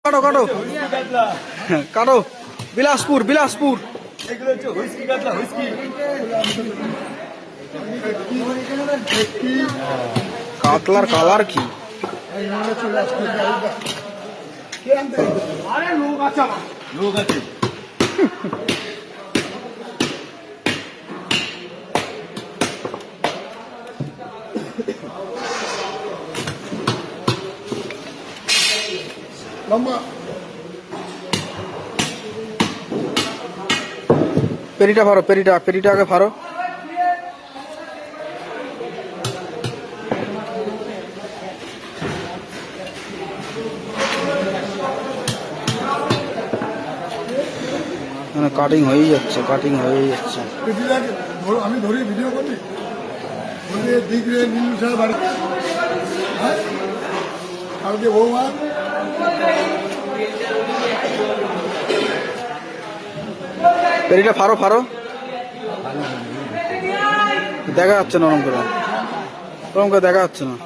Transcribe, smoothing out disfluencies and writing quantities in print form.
কাটো কাটো কাটো। বিলাসপুর বিলাসপুর। কাতলার কালার কি? লোক আছে। পেরিটা ফারো, পেরিটা পেরিটা আগে ফারো। কাটিং হয়েই যাচ্ছে, কাটিং হয়েই যাচ্ছে। আমি ধরি ভিডিও করি দিক রে নীলু স্যার বাড়ি কালকে বৌমা পেরিটা ফারো ফারো। দেখা যাচ্ছে না ওরম করে, ওরম করে দেখা যাচ্ছে না।